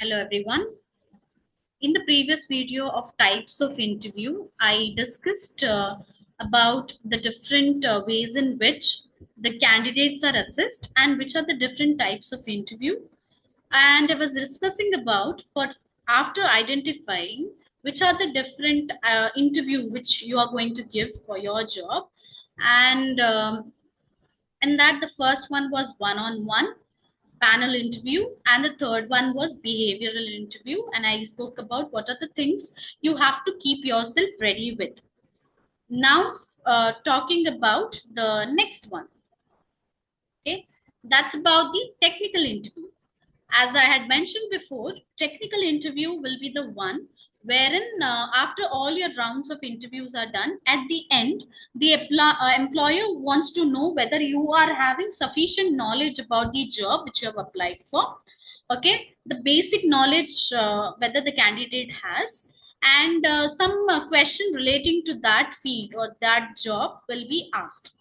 Hello everyone. In the previous video of types of interview, I discussed about the different ways in which the candidates are assessed and which are the different types of interview. And I was discussing about what after identifying which are the different interview which you are going to give for your job, and that the first one was one-on-one panel interview and the third one was behavioral interview, and I spoke about what are the things you have to keep yourself ready with. Now talking about the next one. Okay, that's about the technical interview. As I had mentioned before, technical interview will be the one wherein after all your rounds of interviews are done, at the end, the employer wants to know whether you are having sufficient knowledge about the job which you have applied for. Okay, the basic knowledge whether the candidate has, and some question relating to that field or that job will be asked.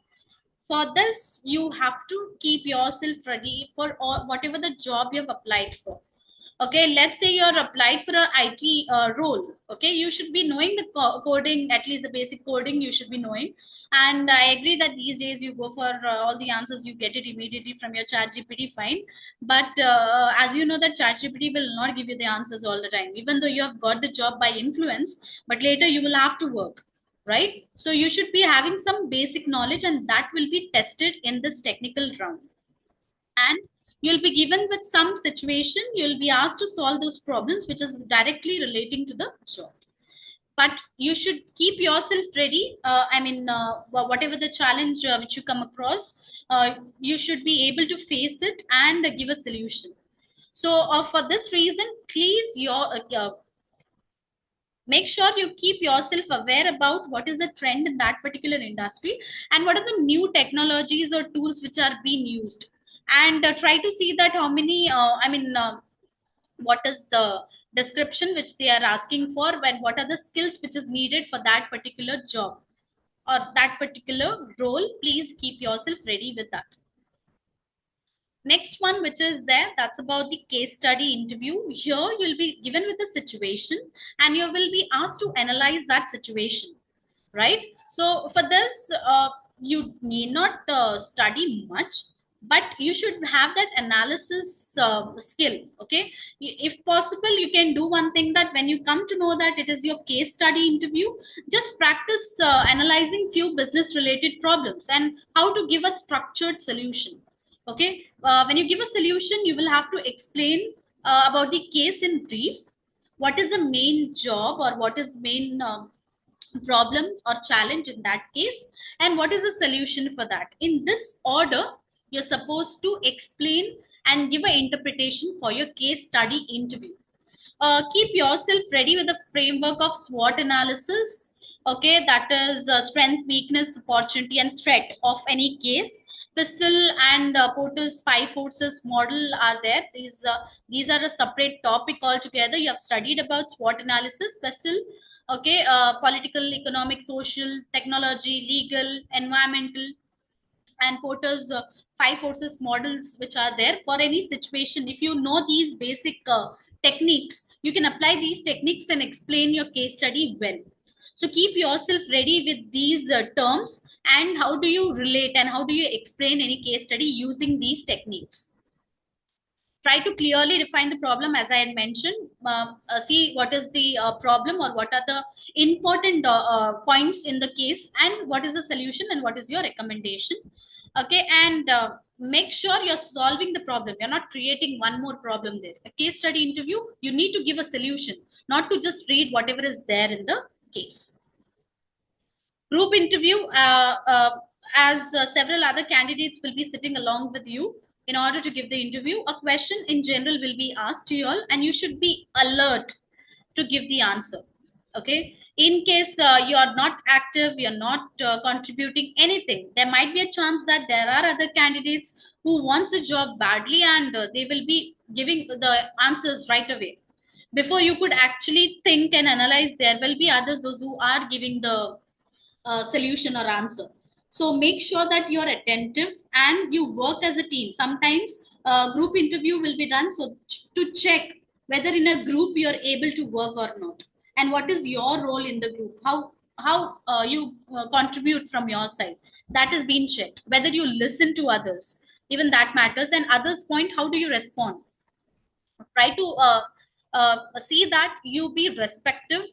For this you have to keep yourself ready for all, whatever the job you have applied for. Okay, let's say you're applied for a IT role. Okay, you should be knowing the coding, at least the basic coding you should be knowing. And I agree that these days you go for all the answers, you get it immediately from your chat gpt, fine. But as you know that chat gpt will not give you the answers all the time, even though you have got the job by influence, but later you will have to work, right? So you should be having some basic knowledge, and that will be tested in this technical round. And you'll be given with some situation, you'll be asked to solve those problems which is directly relating to the job. But you should keep yourself ready. Whatever the challenge which you come across, you should be able to face it and give a solution. So for this reason, please make sure you keep yourself aware about what is the trend in that particular industry and what are the new technologies or tools which are being used, and try to see that how many what is the description which they are asking for, and what are the skills which is needed for that particular job or that particular role. Please keep yourself ready with that. Next one which is there, that's about the case study interview. Here you'll be given with a situation and you will be asked to analyze that situation, right? So for this you need not study much, but you should have that analysis skill. Okay, if possible you can do one thing, that when you come to know that it is your case study interview, just practice analyzing few business related problems and how to give a structured solution. Okay, when you give a solution you will have to explain about the case in brief, what is the main job or what is main problem or challenge in that case, and what is the solution for that. In this order you're supposed to explain and give an interpretation for your case study interview. Keep yourself ready with a framework of SWOT analysis. Okay, that is strength, weakness, opportunity, and threat of any case. Pistol and Porter's five forces model are there. These are a separate topic altogether. You have studied about SWOT analysis, Pistol. Okay, political, economic, social, technology, legal, environmental, and Porter's five forces models, which are there for any situation. If you know these basic techniques, you can apply these techniques and explain your case study well. So keep yourself ready with these terms, and how do you relate and how do you explain any case study using these techniques. Try to clearly define the problem, as I had mentioned. See what is the problem or what are the important points in the case, and what is the solution and what is your recommendation. Okay, and make sure you're solving the problem, you're not creating one more problem there. A case study interview, you need to give a solution, not to just read whatever is there in the case. Group interview, as several other candidates will be sitting along with you in order to give the interview, a question in general will be asked to you all, and you should be alert to give the answer. Okay, in case you are not active, you're not contributing anything, there might be a chance that there are other candidates who wants a job badly, and they will be giving the answers right away. Before you could actually think and analyze, there will be others, those who are giving the solution or answer. So make sure that you're attentive and you work as a team. Sometimes group interview will be done so to check whether in a group you're able to work or not, and what is your role in the group, how you contribute from your side, that is being checked. Whether you listen to others, even that matters, and others point, how do you respond? Try to see that you be respectful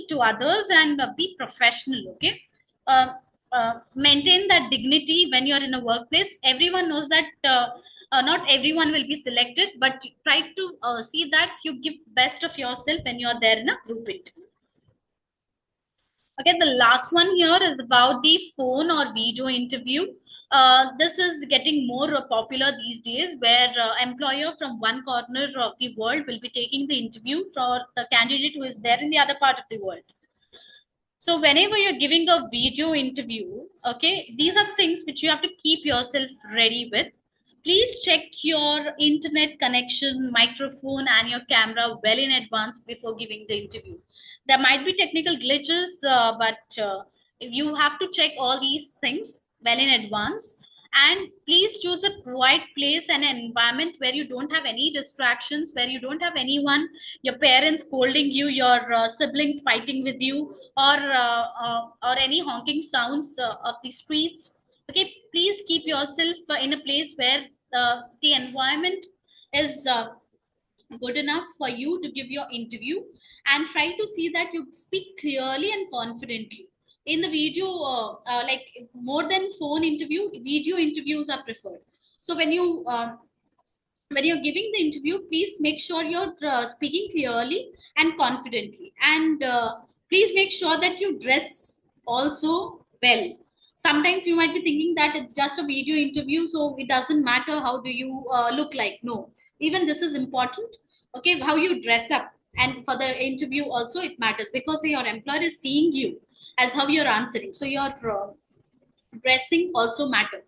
to others, and be professional. Okay. Maintain that dignity when you're in a workplace. Everyone knows that not everyone will be selected, but try to see that you give best of yourself when you're there in a group interview. Okay, the last one here is about the phone or video interview. This is getting more popular these days, where employer from one corner of the world will be taking the interview for the candidate who is there in the other part of the world. So whenever you're giving a video interview, okay, these are things which you have to keep yourself ready with. Please check your internet connection, microphone, and your camera well in advance before giving the interview. There might be technical glitches, but you have to check all these things well in advance. And please choose a quiet place and an environment where you don't have any distractions, where you don't have anyone, your parents scolding you, your siblings fighting with you, or any honking sounds of the streets. Okay, please keep yourself in a place where the environment is good enough for you to give your interview, and try to see that you speak clearly and confidently. In the video, like more than phone interview, video interviews are preferred. So when you're giving the interview, please make sure you're speaking clearly and confidently, and please make sure that you dress also well. Sometimes you might be thinking that it's just a video interview, so it doesn't matter how do you look like. No, even this is important. Okay, how you dress up, and for the interview also it matters, because your employer is seeing you as how you're answering, so your dressing also matters.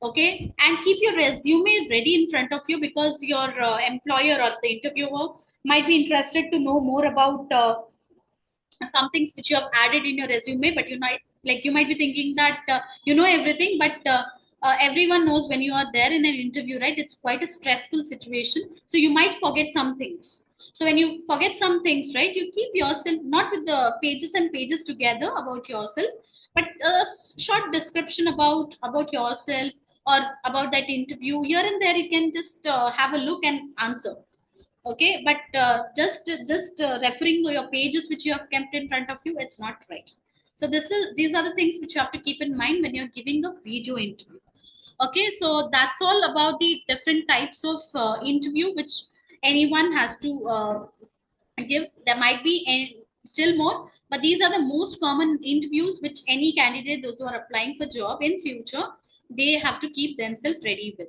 Okay, and keep your resume ready in front of you, because your employer or the interviewer might be interested to know more about some things which you have added in your resume. But you might be thinking that you know everything, but everyone knows when you are there in an interview, right, it's quite a stressful situation, so you might forget some things. So when you forget some things, right, you keep yourself not with the pages and pages together about yourself, but a short description about yourself or about that interview. Here and there you can just have a look and answer. Okay, but just referring to your pages which you have kept in front of you, it's not right. So these are the things which you have to keep in mind when you're giving a video interview. Okay, so that's all about the different types of interview which anyone has to give. There might be still more, but these are the most common interviews which any candidate, those who are applying for job in future, they have to keep themselves ready with.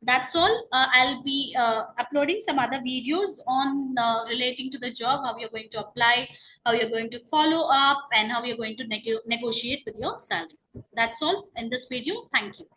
That's all. I'll be uploading some other videos on relating to the job, how you're going to apply, how you're going to follow up, and how you're going to negotiate with your salary. That's all in this video. Thank you.